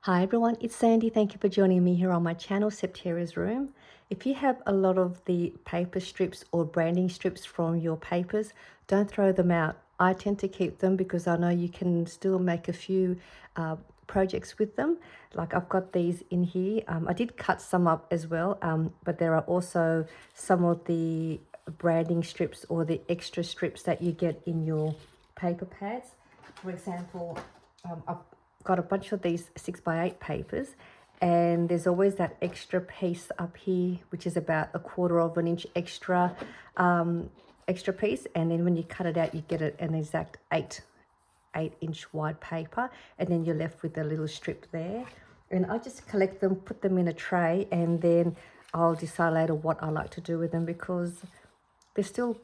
Hi everyone, it's Sandy. Thank you for joining me here on my channel, Septeria's Room. If you have a lot of the paper strips or branding strips from your papers, don't throw them out. I tend to keep them because I know you can still make a few projects with them. Like I've got these in here. I did cut some up as well, but there are also some of the branding strips or the extra strips that you get in your paper pads. For example, I've got a bunch of these 6x8 papers, and there's always that extra piece up here, which is about 1/4 of an inch extra piece, and then when you cut it out you get an exact 8-inch wide paper, and then you're left with a little strip there. And I just collect them, put them in a tray, and then I'll decide later what I like to do with them, because they're still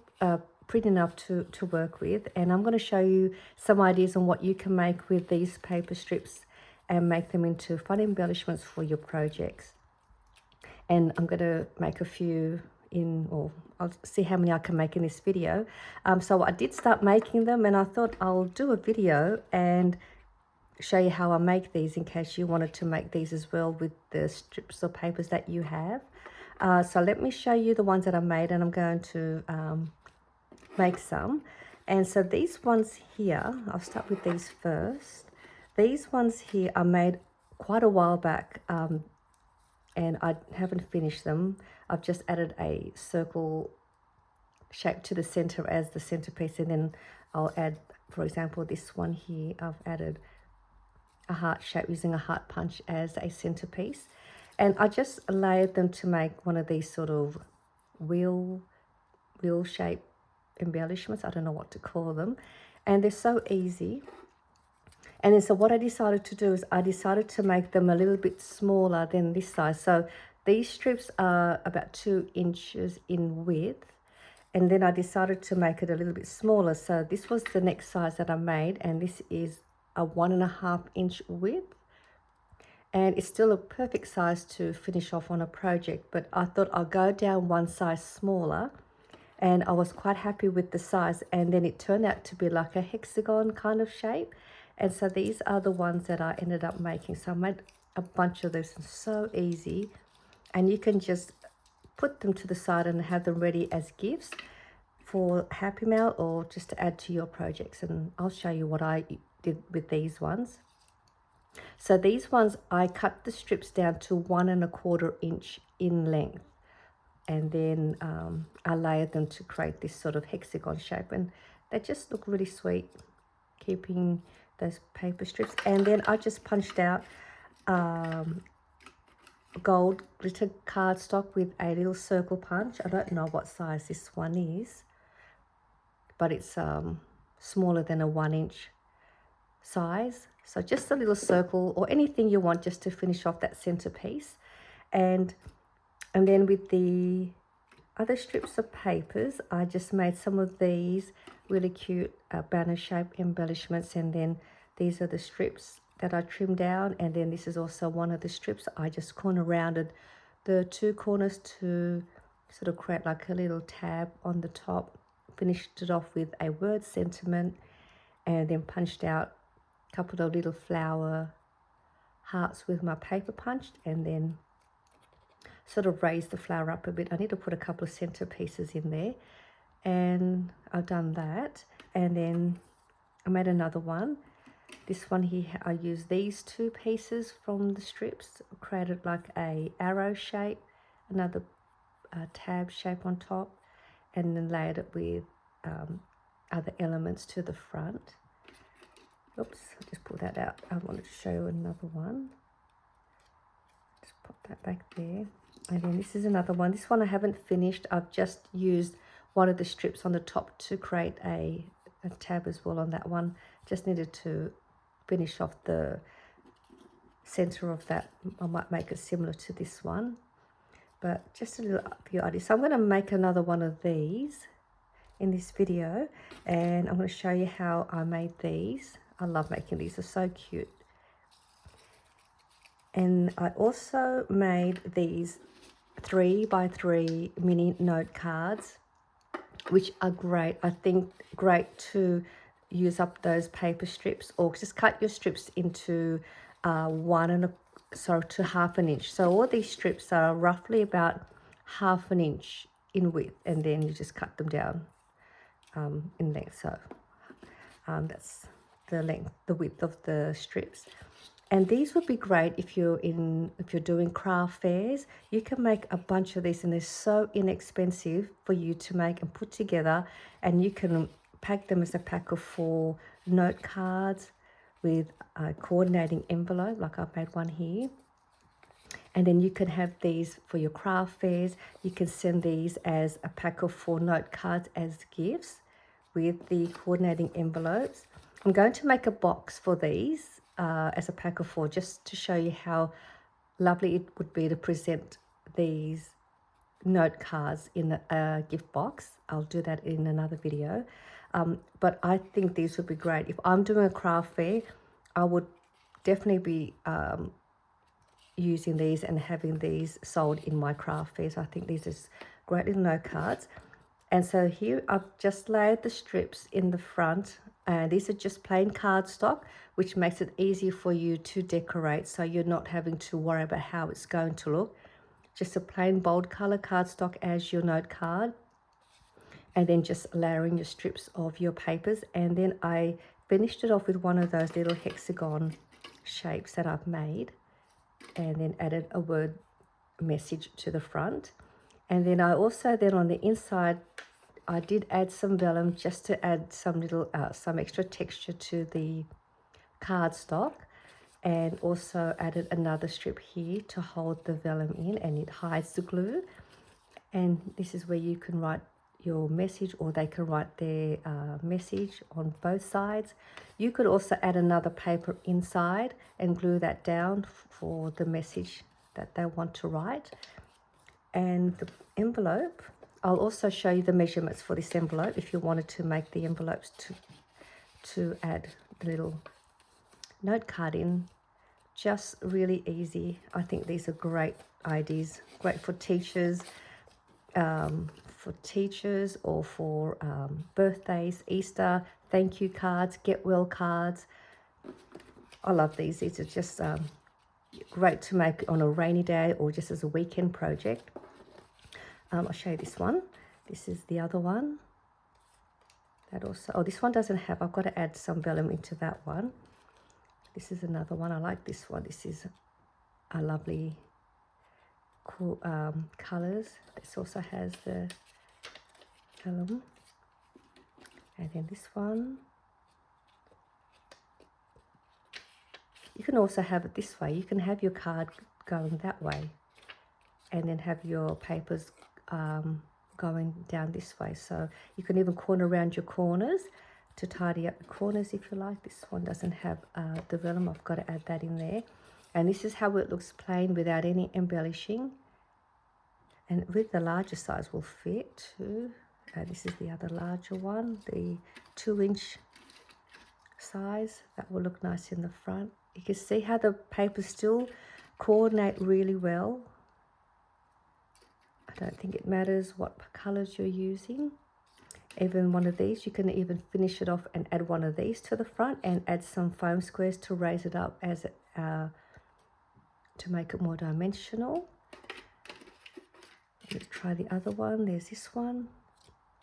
pretty enough to work with. And I'm going to show you some ideas on what you can make with these paper strips and make them into fun embellishments for your projects. And I'm going to make a few or I'll see how many I can make in this video. So I did start making them, and I thought I'll do a video and show you how I make these in case you wanted to make these as well with the strips of papers that you have. So let me show you the ones that I made, and I'm going to make some. And so these ones here, I'll start with these first. These ones here I made quite a while back, and I haven't finished them. I've just added a circle shape to the center as the centerpiece, and then I'll add, for example, this one here, I've added a heart shape using a heart punch as a centerpiece. And I just layered them to make one of these sort of wheel shape embellishments. I don't know what to call them, and they're so easy. And then so what I decided to do is I decided to make them a little bit smaller than this size. So these strips are about 2 inches in width, and then I decided to make it a little bit smaller. So this was the next size that I made, and this is a 1.5 inch width. And it's still a perfect size to finish off on a project, but I thought I'll go down one size smaller, and I was quite happy with the size. And then it turned out to be like a hexagon kind of shape. And so these are the ones that I ended up making. So I made a bunch of those, and so easy. And you can just put them to the side and have them ready as gifts for Happy Mail or just to add to your projects. And I'll show you what I did with these ones. So these ones, I cut the strips down to 1.25 inch in length, and then I layered them to create this sort of hexagon shape, and they just look really sweet, keeping those paper strips. And then I just punched out gold glitter cardstock with a little circle punch. I don't know what size this one is, but it's smaller than a 1 inch size. So just a little circle or anything you want just to finish off that centerpiece. And then with the other strips of papers, I just made some of these really cute banner shape embellishments. And then these are the strips that I trimmed down, and then this is also one of the strips. I just corner rounded the 2 corners to sort of create like a little tab on the top, finished it off with a word sentiment, and then punched out a couple of little flower hearts with my paper punched, and then sort of raise the flower up a bit. I need to put a couple of centerpieces in there, and I've done that. And then I made another one. This one here, I used these 2 pieces from the strips, created like a arrow shape, another tab shape on top, and then layered it with other elements to the front. Oops, I just pulled that out. I wanted to show you another one. Just pop that back there. And then this is another one. This one I haven't finished. I've just used one of the strips on the top to create a tab as well on that one. Just needed to finish off the center of that. I might make it similar to this one, but just a little few ideas. So I'm going to make another one of these in this video, and I'm going to show you how I made these. I love making these, they're so cute. And I also made these 3x3 mini note cards, which are great. I think great to use up those paper strips, or just cut your strips into to half an inch. So all these strips are roughly about half an inch in width, and then you just cut them down in length. So that's the width of the strips. And these would be great if you're doing craft fairs. You can make a bunch of these, and they're so inexpensive for you to make and put together. And you can pack them as a pack of 4 note cards with a coordinating envelope, like I've made one here. And then you can have these for your craft fairs. You can send these as a pack of 4 note cards as gifts with the coordinating envelopes. I'm going to make a box for these as a pack of 4, just to show you how lovely it would be to present these note cards in a gift box. I'll do that in another video. But I think these would be great. If I'm doing a craft fair, I would definitely be using these and having these sold in my craft fairs. I think these are great little note cards. And so here I've just laid the strips in the front, and these are just plain cardstock, which makes it easy for you to decorate, so you're not having to worry about how it's going to look. Just a plain bold color cardstock as your note card, and then just layering your strips of your papers. And then I finished it off with one of those little hexagon shapes that I've made, and then added a word message to the front. And then I also on the inside, I did add some vellum just to add some little some extra texture to the cardstock, and also added another strip here to hold the vellum in, and it hides the glue. And this is where you can write your message, or they can write their message on both sides. You could also add another paper inside and glue that down for the message that they want to write. And the envelope, I'll also show you the measurements for this envelope if you wanted to make the envelopes to add the little note card in. Just really easy. I think these are great ideas, great for teachers, or for birthdays, Easter, thank you cards, get well cards. I love these. These are just great to make on a rainy day or just as a weekend project. I'll show you this one. This is the other one. That also, this one doesn't have, I've got to add some vellum into that one. This is another one. I like this one. This is a lovely, cool colors. This also has the vellum. And then this one. You can also have it this way. You can have your card going that way, and then have your papers going down this way. So you can even corner around your corners to tidy up the corners if you like. This one doesn't have the vellum. I've got to add that in there. And this is how it looks plain without any embellishing. And with the larger size will fit too. This is the other larger one, the 2-inch size. That will look nice in the front. You can see how the papers still coordinate really well. I don't think it matters what colors you're using. Even one of these, you can even finish it off and add one of these to the front and add some foam squares to raise it up as to make it more dimensional. Let's try the other one. There's this one.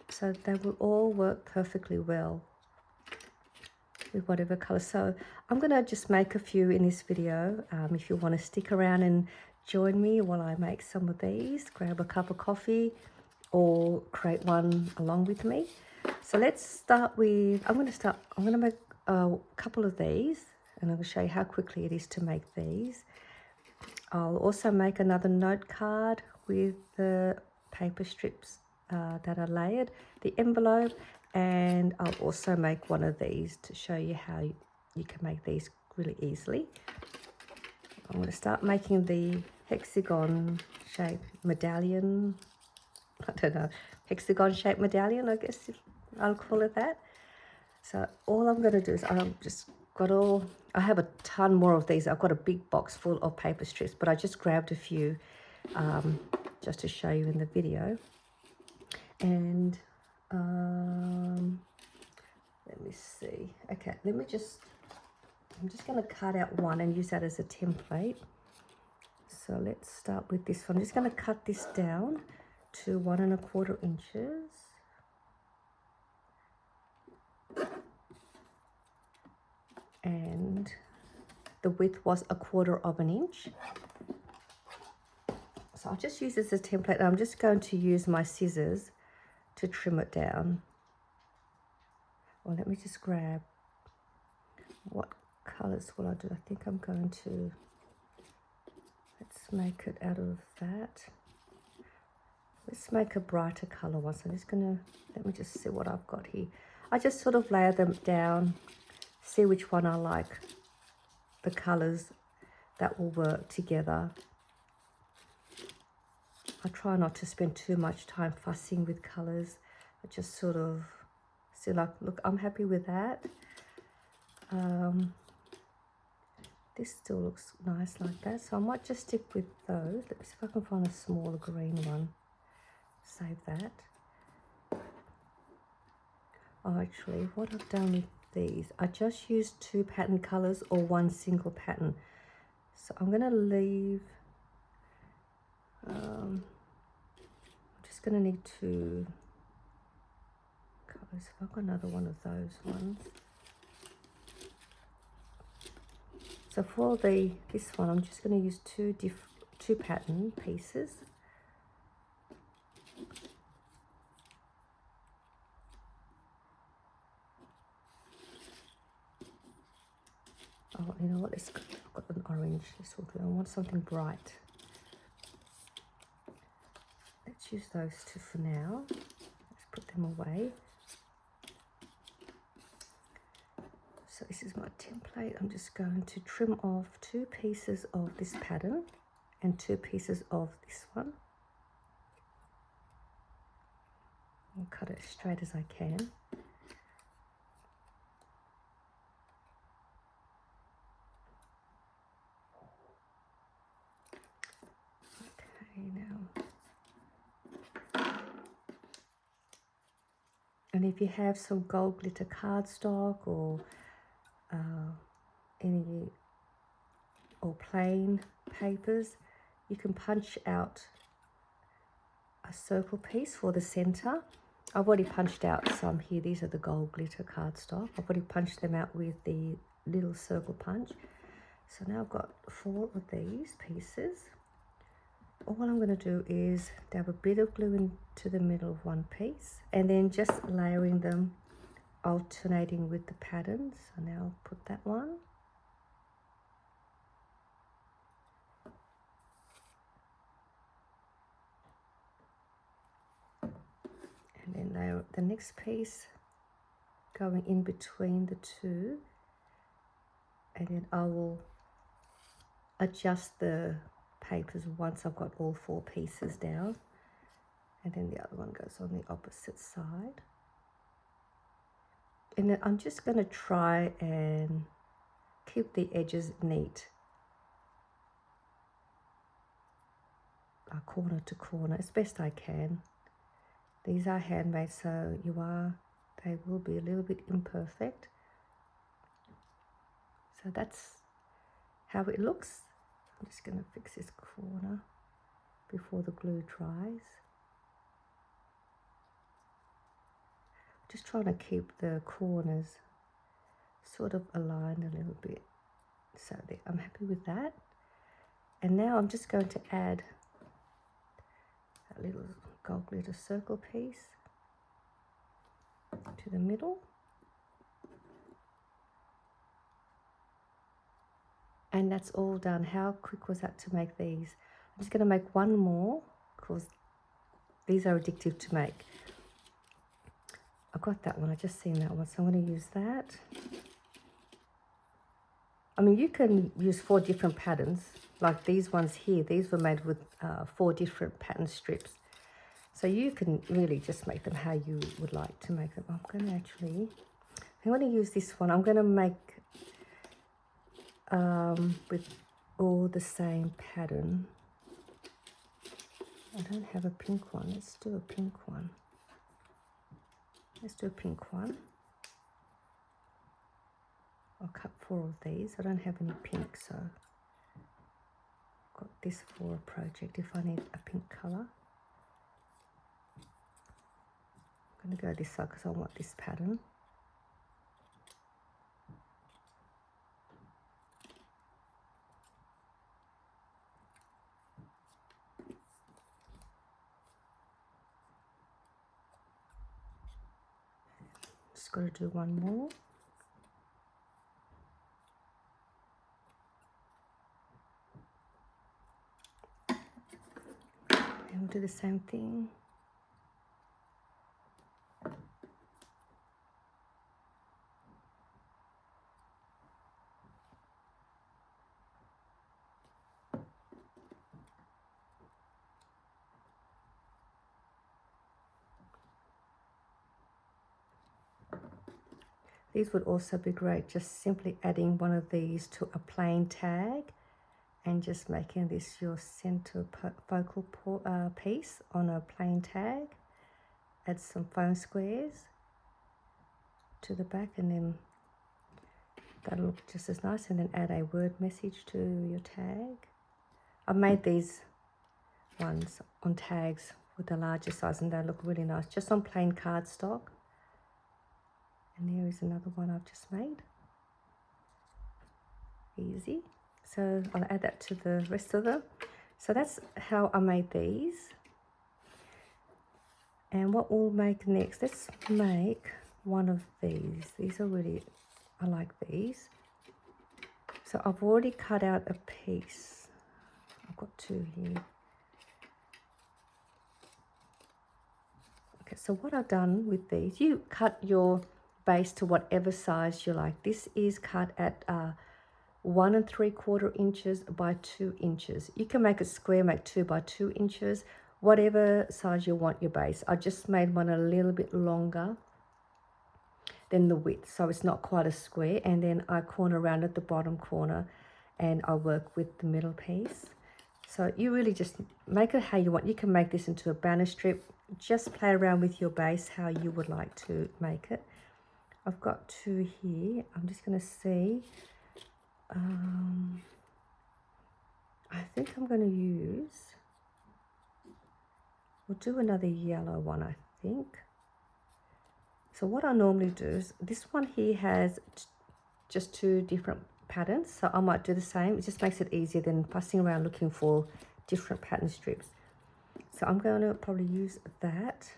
So they will all work perfectly well with whatever color. So I'm going to just make a few in this video. If you want to stick around and join me while I make some of these, grab a cup of coffee or create one along with me. So let's start with, I'm going to make a couple of these, and I'm going to show you how quickly it is to make these. I'll also make another note card with the paper strips that are layered, the envelope, and I'll also make one of these to show you how you can make these really easily. I'm going to start making the hexagon shaped medallion. I don't know, hexagon shaped medallion, I guess if I'll call it that. So all I'm going to do is I have a ton more of these. I've got a big box full of paper strips, but I just grabbed a few just to show you in the video. And let me see. Okay, let me just I'm just going to cut out one and use that as a template. So let's start with this one. I'm just going to cut this down to 1 1/4 inches. And the width was 1/4 inch. So I'll just use this as a template. I'm just going to use my scissors to trim it down. Well, let me just grab, what colors will I do? I think I'm going to, let's make it out of that. Let's make a brighter color one. So I'm just gonna, let me just see what I've got here. I just sort of layer them down, see which one I like, the colors that will work together. I try not to spend too much time fussing with colors. I just sort of see, like, look, I'm happy with that. This still looks nice like that, so I might just stick with those. Let me see if I can find a smaller green one. Save that. Oh, actually, what I've done with these, I just used 2 pattern colors or 1 single pattern. So I'm going to leave, I'm just going to need 2 colors. If I've got another one of those ones. So for this one, I'm just going to use 2 pattern pieces. Oh, you know what? I've got an orange. This will do. I want something bright. Let's use those 2 for now. Let's put them away. So this is my template. I'm just going to trim off 2 pieces of this pattern and 2 pieces of this one. I'll cut it as straight as I can. Okay, now. And if you have some gold glitter cardstock or plain papers, you can punch out a circle piece for the center. I've already punched out some here. These are the gold glitter cardstock. I've already punched them out with the little circle punch. So now I've got 4 of these pieces. All I'm going to do is dab a bit of glue into the middle of one piece and then just layering them, alternating with the patterns. So now I'll put that one. And then layer the next piece going in between the 2. And then I will adjust the papers once I've got all 4 pieces down. And then the other one goes on the opposite side. And then I'm just going to try and keep the edges neat, corner to corner, as best I can. These are handmade, so they will be a little bit imperfect. So that's how it looks. I'm just going to fix this corner before the glue dries. Just trying to keep the corners sort of aligned a little bit. So there, I'm happy with that. And now I'm just going to add a little gold glitter circle piece to the middle. And that's all done. How quick was that to make these? I'm just going to make one more because these are addictive to make. I've got that one. I just seen that one, so I'm going to use that. I mean, you can use 4 different patterns, like these ones here. These were made with 4 different pattern strips. So you can really just make them how you would like to make them. I'm going to use this one. I'm going to make with all the same pattern. I don't have a pink one. Let's do a pink one. Let's do a pink one. I'll cut 4 of these. I don't have any pink, so I've got this for a project if I need a pink colour. I'm going to go this side because I want this pattern. Just got to do one more. And we'll do the same thing. These would also be great, just simply adding one of these to a plain tag and just making this your center focal piece on a plain tag. Add some foam squares to the back and then that'll look just as nice, and then add a word message to your tag. I've made these ones on tags with the larger size and they look really nice, just on plain cardstock. And there is another one I've just made. Easy. So I'll add that to the rest of them. So that's how I made these. And what we'll make next, let's make one of these. These are really, I like these. So I've already cut out a piece. I've got 2 here. Okay, so what I've done with these, you cut your base to whatever size you like. This is cut at 1 3/4 inches by 2 inches. You can make a square, make 2 by 2 inches, whatever size you want your base. I just made one a little bit longer than the width, so it's not quite a square, and then I corner around at the bottom corner and I work with the middle piece. So you really just make it how you want. You can make this into a banner strip. Just play around with your base how you would like to make it. I've got 2 here. I'm just going to see. I think I'm going to use, we'll do another yellow one, I think. So what I normally do is, this one here has just 2 different patterns, so I might do the same. It just makes it easier than fussing around looking for different pattern strips. So I'm going to probably use that.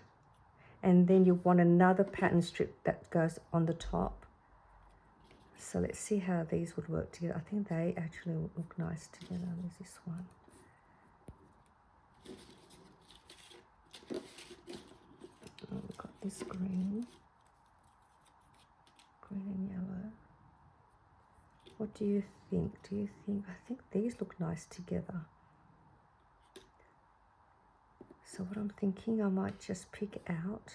And then you want another pattern strip that goes on the top. So let's see how these would work together. I think they actually look nice together. There's this one. Oh, we've got this green and yellow. What do you think? I think these look nice together. So what I'm thinking, I might just pick out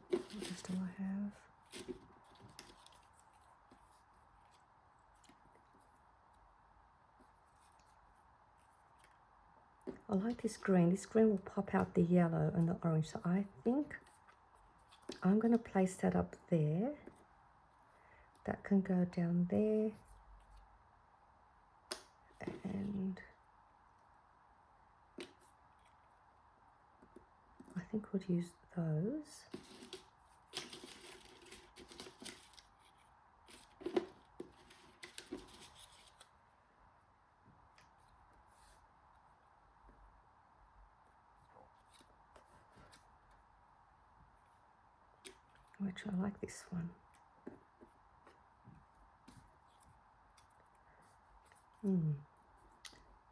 what else do I have? I like this green. This green will pop out the yellow and the orange. So I think I'm going to place that up there. That can go down there. And I think we'll use those. Which I like this one.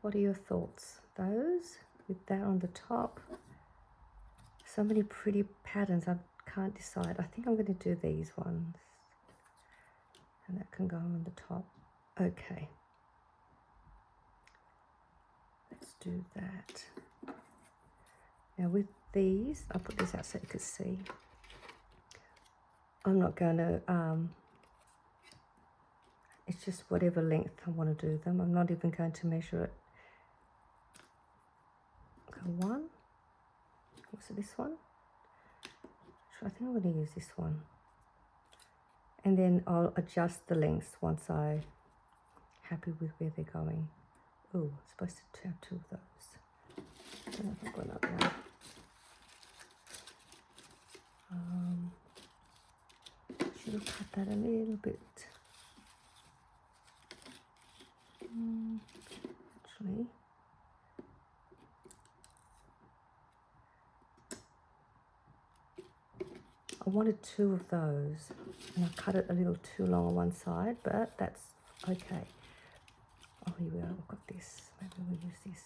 What are your thoughts? Those with that on the top. So many pretty patterns. I can't decide. I think I'm going to do these ones. And that can go on the top. Okay. Let's do that. Now with these, I'll put this out so you can see. I'm not going to, it's just whatever length I want to do them. I'm not even going to measure it. Okay, 1. Also this one. So I think I'm going to use this one. And then I'll adjust the lengths once I'm happy with where they're going. Oh, I'm supposed to have two of those. I don't know if I've got another one. Should have cut that a little bit. Actually, I wanted two of those, and I cut it a little too long on one side, but that's okay. Oh, here we are. I've got this. Maybe we'll use this.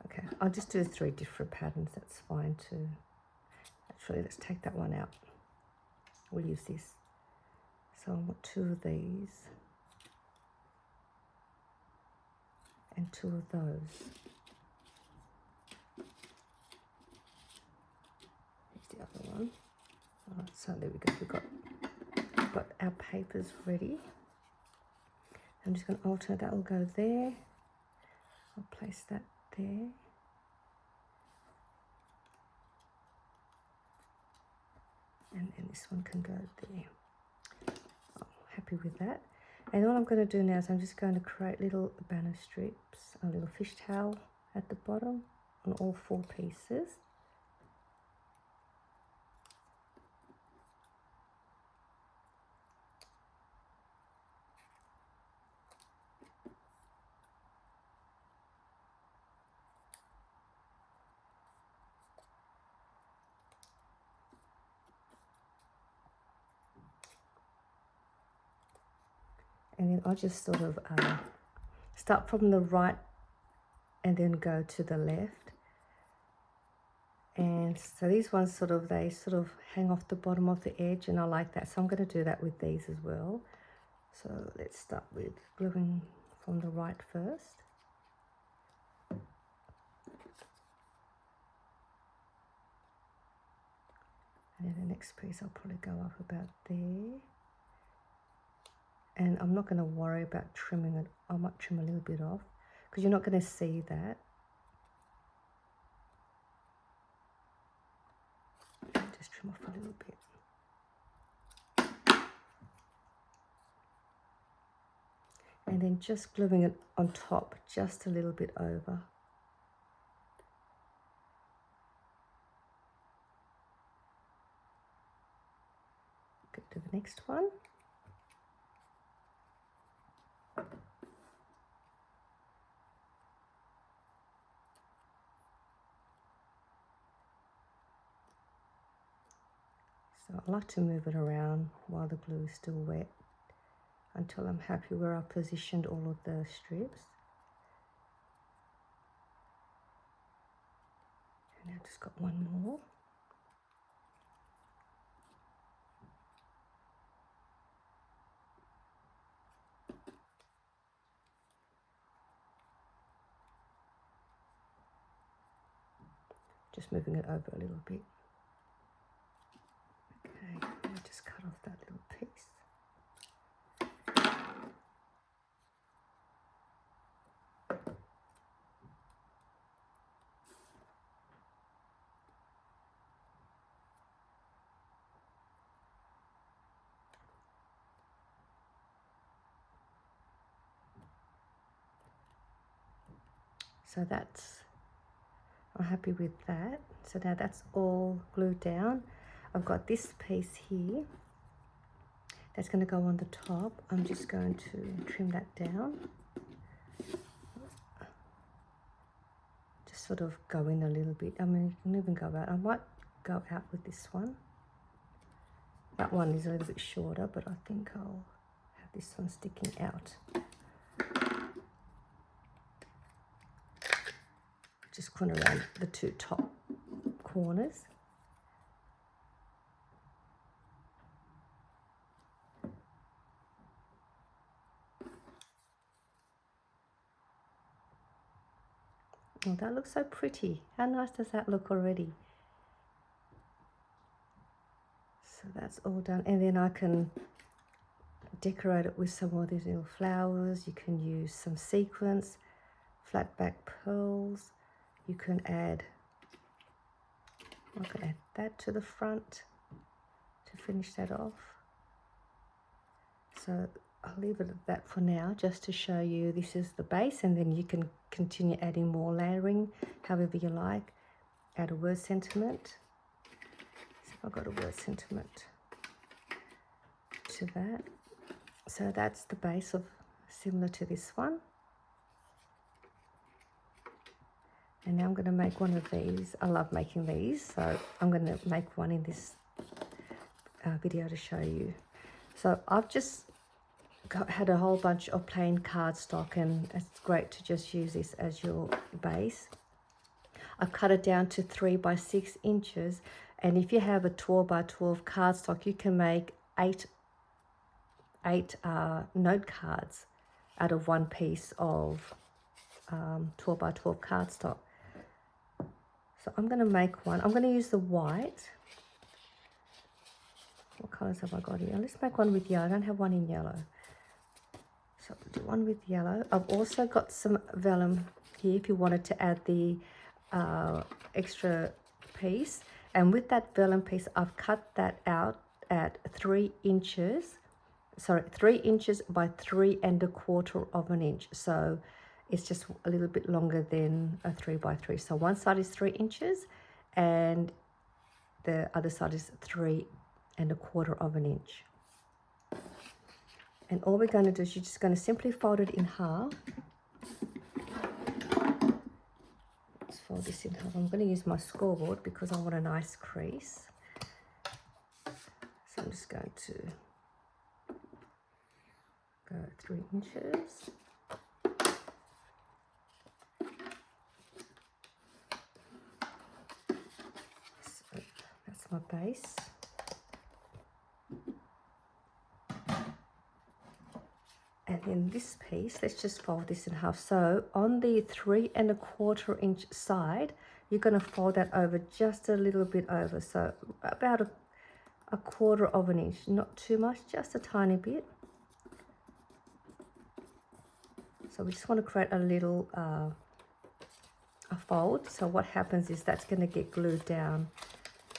Okay, I'll just do 3 different patterns. That's fine too. Actually, let's take that one out. We'll use this. So I want 2 of these and 2 of those. Here's the other one. All right, so there we go. We've got our papers ready. I'm just going to alternate. That will go there. I'll place that there. And then this one can go there. I'm happy with that. And all I'm going to do now is I'm just going to create little banner strips, a little fish towel at the bottom on all 4 pieces. And then I'll just sort of start from the right and then go to the left. And so these ones they sort of hang off the bottom of the edge, and I like that. So I'm going to do that with these as well. So let's start with gluing from the right first. And then the next piece I'll probably go up about there. And I'm not going to worry about trimming it. I might trim a little bit off because you're not going to see that. Just trim off a little bit. And then just gluing it on top, just a little bit over. Go to the next one. So I like to move it around while the glue is still wet until I'm happy where I've positioned all of the strips. And I've just got one more. Just moving it over a little bit. Okay, I'll just cut off that little piece. So I'm happy with that. So now that's all glued down. I've got this piece here that's going to go on the top. I'm just going to trim that down. Just sort of go in a little bit. I mean, you can even go out. I might go out with this one. That one is a little bit shorter, but I think I'll have this one sticking out. Just going around the 2 top corners. Oh, that looks so pretty. How nice does that look already? So that's all done. And then I can decorate it with some of these little flowers. You can use some sequins, flat back pearls. You can add, I can add that to the front. to finish that off. So I'll leave it at that for now, just to show you this is the base, and then you can continue adding more layering however you like. Add a word sentiment. So I've got a word sentiment to that. So that's the base of similar to this one. And now I'm going to make one of these. I love making these, so I'm going to make one in this video to show you. So I've just had a whole bunch of plain cardstock, and it's great to just use this as your base. I've cut it down to 3 by 6 inches, and if you have a 12 by 12 cardstock, you can make eight note cards out of one piece of 12 by 12 cardstock. So I'm going to make one. I'm going to use the white. What colours have I got here? Let's make one with yellow. I don't have one in yellow. So I'll do one with yellow. I've also got some vellum here if you wanted to add the extra piece. And with that vellum piece, I've cut that out at 3 inches. Sorry, 3 inches by 3 1/4 of an inch. So it's just a little bit longer than a 3 by 3. So one side is 3 inches and the other side is 3 1/4 of an inch. And all we're going to do is you're just going to simply fold it in half. Let's fold this in half. I'm going to use my scoreboard because I want a nice crease. So I'm just going to go 3 inches. So that's my base. And then this piece, let's just fold this in half. So on the 3 1/4 inch side, you're going to fold that over just a little bit over. So about a 1/4 of an inch, not too much, just a tiny bit. So we just want to create a little a fold. So what happens is that's going to get glued down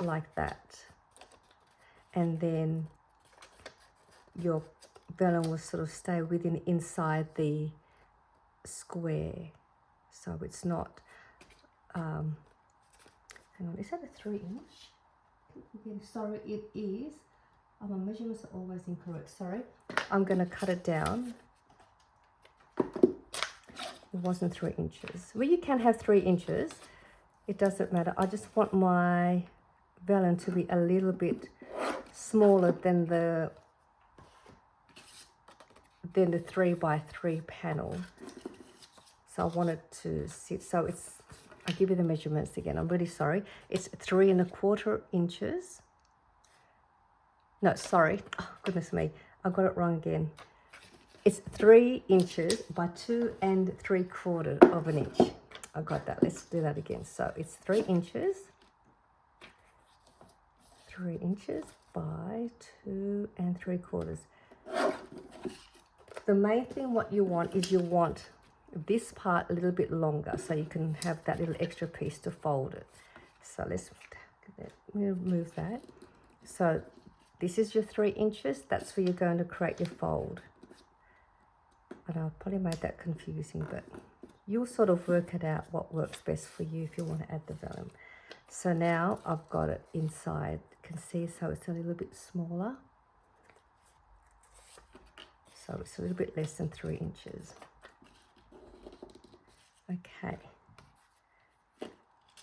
like that. And then your vellum will sort of stay within inside the square, so it's not hang on, is that a 3 inch? Sorry, it is. Oh, my measurements are always incorrect, sorry. I'm going to cut it down. It wasn't 3 inches. Well, you can have 3 inches, it doesn't matter. I just want my vellum to be a little bit smaller than the 3 by 3 panel. So I want it to sit, so it's, I'll give you the measurements again, I'm really sorry. It's 3 1/4 inches. No, sorry, oh, goodness me, I got it wrong again. It's 3 inches by 2 3/4 of an inch. I got that, let's do that again. So it's 3 inches, 3 inches by 2 3/4. The main thing what you want is you want this part a little bit longer so you can have that little extra piece to fold it. So let's remove that. So this is your 3 inches, that's where you're going to create your fold. I know I probably made that confusing, but you'll sort of work it out what works best for you if you want to add the vellum. So now I've got it inside, you can see, so it's a little bit smaller. So it's a little bit less than 3 inches. Okay.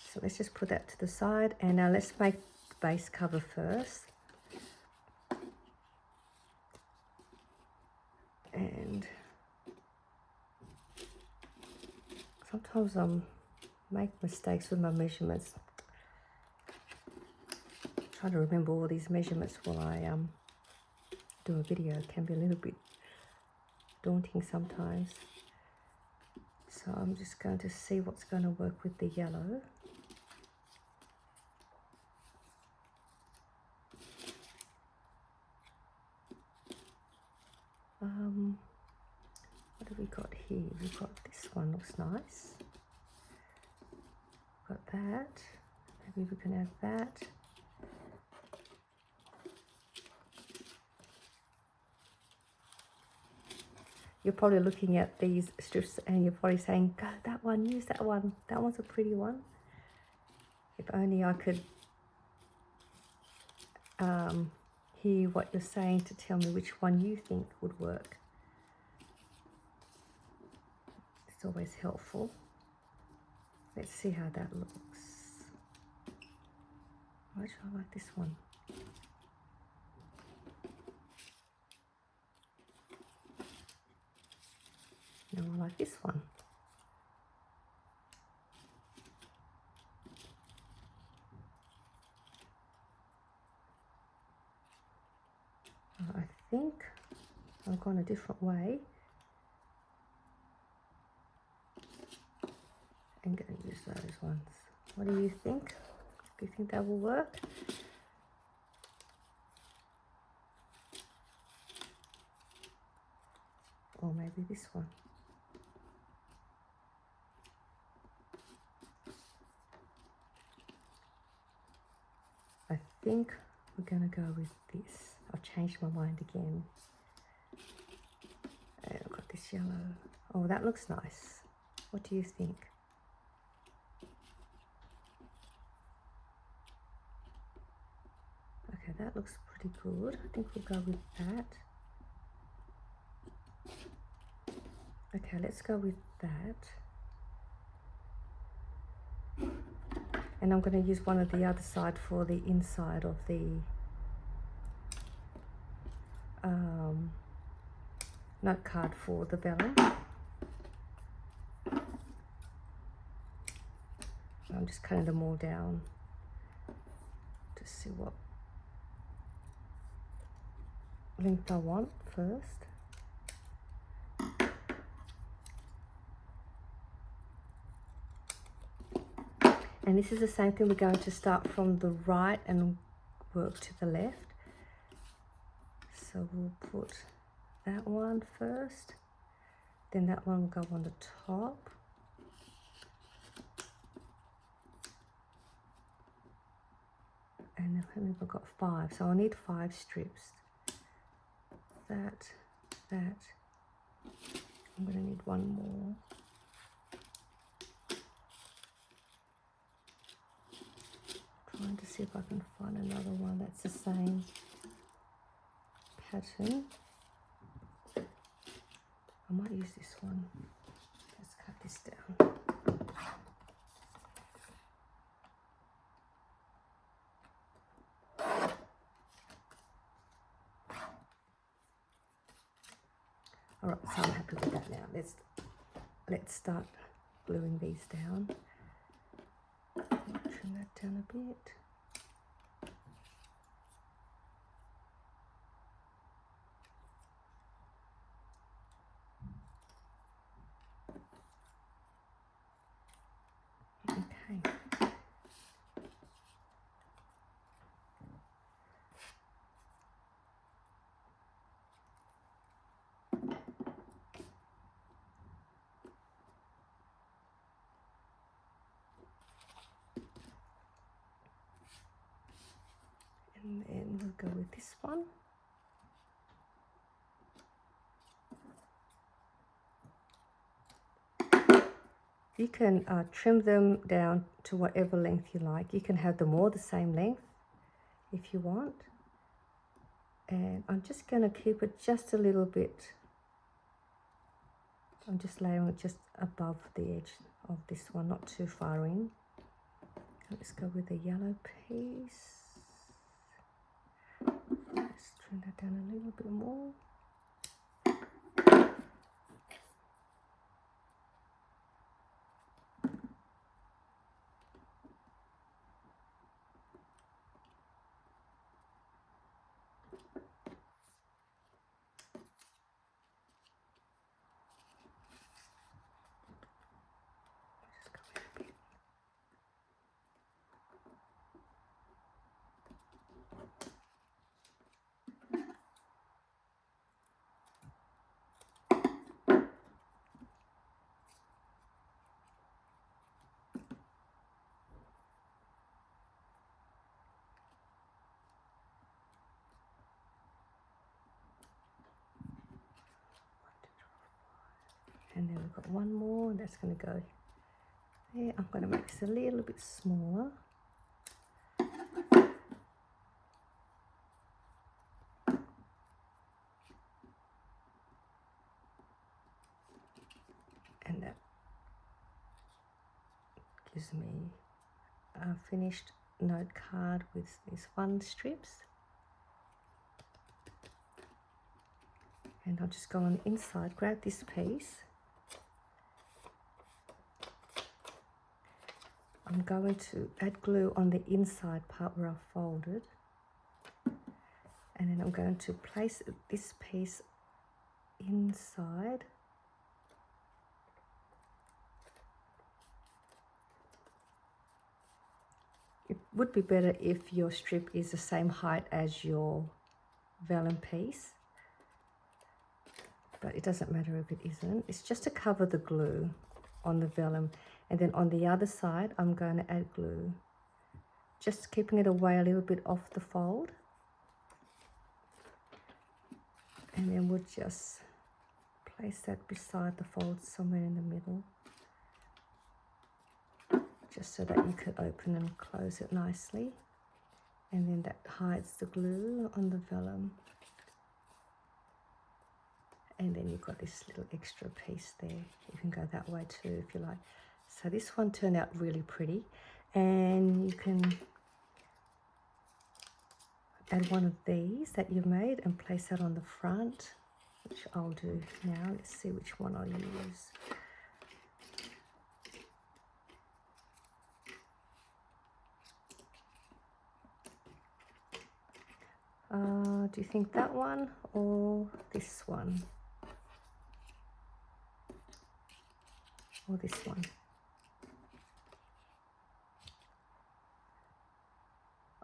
So let's just put that to the side. And now let's make the base cover first. And sometimes I make mistakes with my measurements. Trying to remember all these measurements while I do a video. It can be a little bit daunting sometimes. So I'm just going to see what's going to work with the yellow. What have we got here? We've got this one, looks nice. Got that. Maybe we can add that. You're probably looking at these strips and you're probably saying, go that one, use that one. That one's a pretty one. If only I could hear what you're saying to tell me which one you think would work. It's always helpful. Let's see how that looks. Actually, I like this one. No, I like this one. I think I've gone a different way. I'm going to use those ones. What do you think? Do you think that will work? Or maybe this one. I think we're going to go with this. I've changed my mind again. And I've got this yellow. Oh, that looks nice. What do you think? Okay, that looks pretty good. I think we'll go with that. Okay, let's go with that. And I'm going to use one of the other side for the inside of the note card for the vellum. I'm just cutting them all down to see what length I want first. And this is the same thing. We're going to start from the right and work to the left. So we'll put that one first, then that one will go on the top. And then we've got 5, so I'll need 5 strips. That. I'm going to need one more. Trying to see if I can find another one that's the same pattern. I might use this one. Let's cut this down. All right, so I'm happy with that now. Let's start gluing these down. Trim that down a bit. Okay. And then we'll go with this one. You can trim them down to whatever length you like. You can have them all the same length if you want. And I'm just going to keep it just a little bit. I'm just layering it just above the edge of this one, not too far in. Let's go with the yellow piece. Let's trim that down a little bit more. And then we've got one more, that's going to go there. I'm going to make this a little bit smaller. And that gives me a finished note card with these fun strips. And I'll just go on the inside, grab this piece. I'm going to add glue on the inside part where I've folded. And then I'm going to place this piece inside. It would be better if your strip is the same height as your vellum piece, but it doesn't matter if it isn't. It's just to cover the glue on the vellum. And then on the other side, I'm going to add glue, just keeping it away a little bit off the fold. And then we'll just place that beside the fold somewhere in the middle, just so that you can open and close it nicely. And then that hides the glue on the vellum. And then you've got this little extra piece there. You can go that way too if you like. So this one turned out really pretty, and you can add one of these that you've made and place that on the front, which I'll do now. Let's see which one I'll use. Do you think that one or this one? Or this one?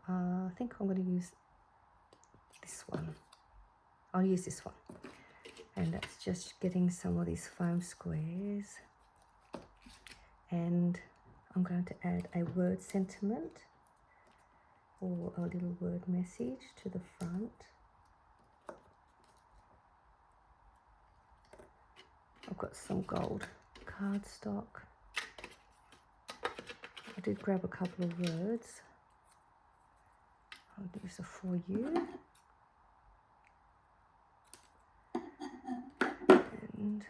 I think I'm going to use this one. I'll use this one. And that's just getting some of these foam squares. And I'm going to add a word sentiment or a little word message to the front. I've got some gold cardstock. I did grab a couple of words. I'll use a for you. And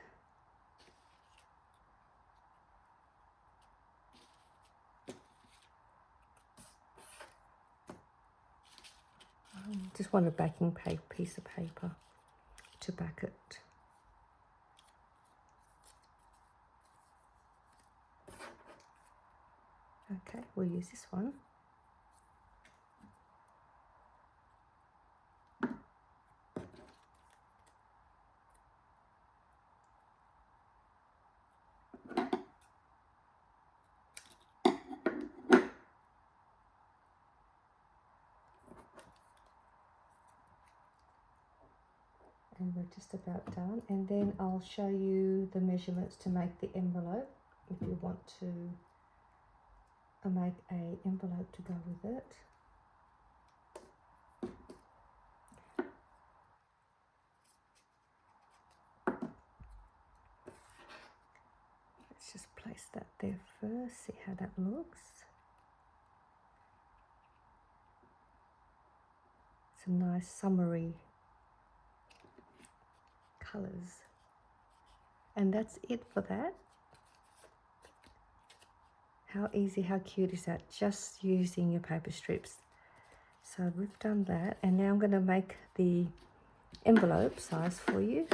just want a backing piece of paper to back it. Okay, we'll use this one. And we're just about done, and then I'll show you the measurements to make the envelope if you want to make an envelope to go with it. Let's just place that there first, see how that looks. It's a nice summery colours. And that's it for that. How easy, how cute is that? Just using your paper strips. So we've done that, and now I'm going to make the envelope size for you.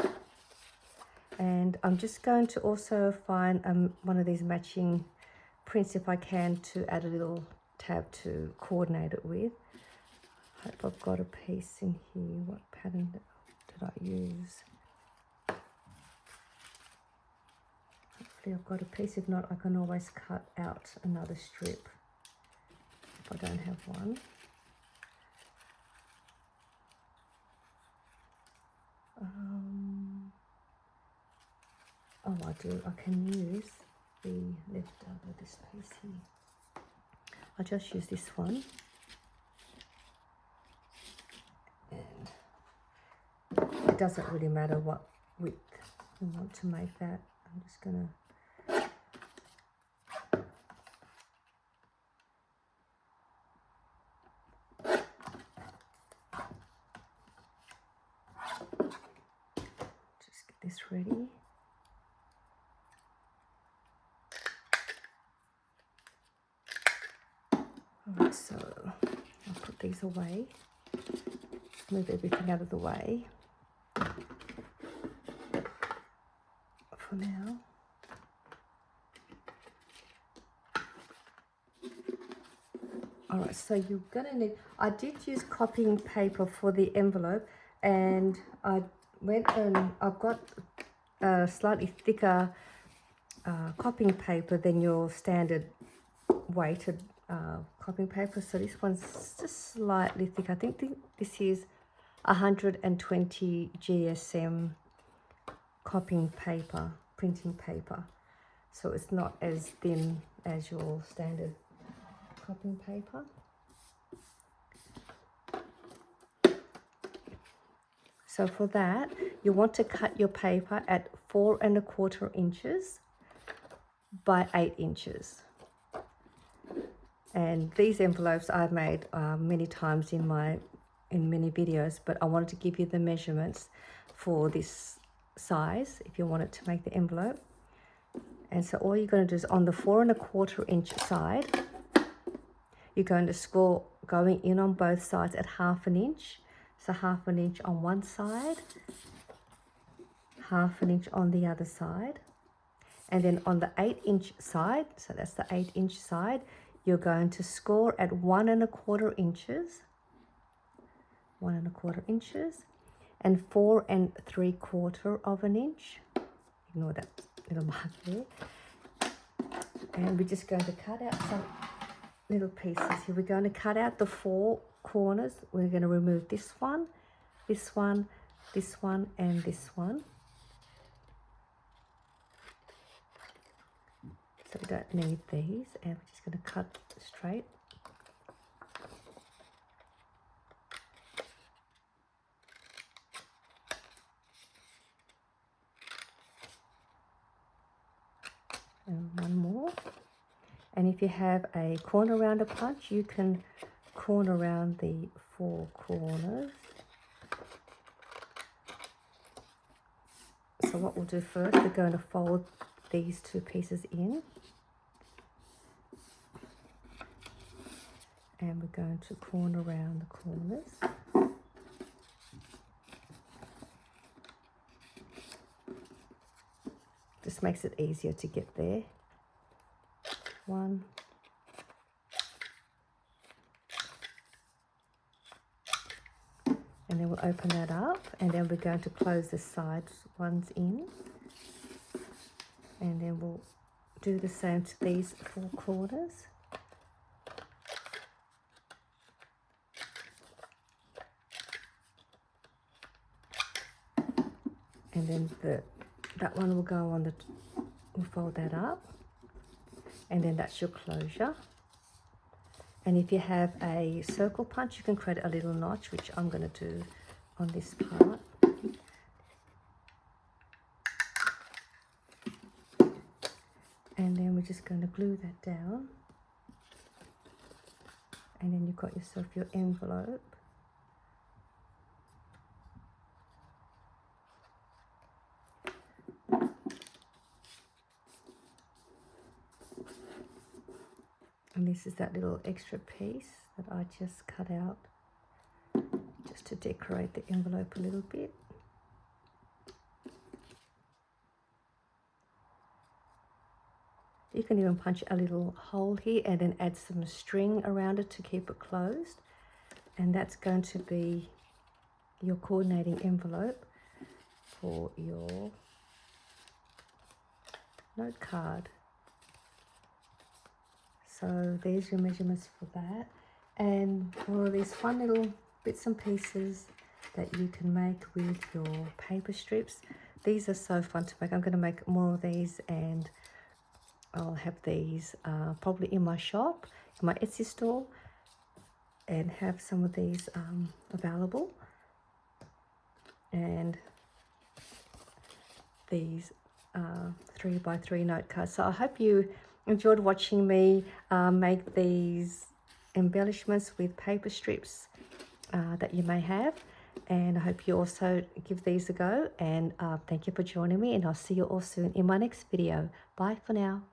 And I'm just going to also find one of these matching prints if I can, to add a little tab to coordinate it with. I hope I've got a piece in here. What pattern did I use? Hopefully I've got a piece. If not, I can always cut out another strip if I don't have one. Oh, I do. I can use the leftover, this piece here. I'll just use this one. And it doesn't really matter what width you want to make that. I'm just gonna just get this ready. Alright, so I'll put these away. Just move everything out of the way for now. Alright, so you're gonna need, I did use copying paper for the envelope, and I went and I've got a slightly thicker copying paper than your standard weighted copying paper. So this one's just slightly thick. I think this is 120 GSM copying paper, printing paper. So it's not as thin as your standard copying paper. So for that, you want to cut your paper at 4 1/4 inches by 8 inches. And these envelopes I've made many times in many videos, but I wanted to give you the measurements for this size if you want it to make the envelope. And so all you're going to do is on the 4 1/4 inch side, you're going to score going in on both sides at 1/2 inch. So 1/2 inch on one side, 1/2 inch on the other side. And then on the 8 inch side, so that's the 8 inch side, you're going to score at 1 1/4 inches, 1 1/4 inches, and 4 3/4 inch. Ignore that little mark there. And we're just going to cut out some little pieces here. We're going to cut out the 4 corners. We're going to remove this one, this one, this one, and this one. So we don't need these, and we're just going to cut straight. And one more. And if you have a corner rounder punch, you can corner round the 4 corners. So what we'll do first, we're going to fold these 2 pieces in. And we're going to corner round the corners. Just makes it easier to get there. 1. And then we'll open that up, and then we're going to close the side ones in. And then we'll do the same to these 4 corners. And then that one will go on we'll fold that up, and then that's your closure. And if you have a circle punch, you can create a little notch, which I'm going to do on this part. And then we're just going to glue that down. And then you've got yourself your envelope. And this is that little extra piece that I just cut out just to decorate the envelope a little bit. You can even punch a little hole here and then add some string around it to keep it closed. And that's going to be your coordinating envelope for your note card. So there's your measurements for that. And for these fun little bits and pieces that you can make with your paper strips, these are so fun to make. I'm going to make more of these, and I'll have these probably in my shop, in my Etsy store, and have some of these available. And these 3x3 note cards. So I hope you enjoyed watching me make these embellishments with paper strips that you may have, and I hope you also give these a go. And thank you for joining me, and I'll see you all soon in my next video. Bye for now.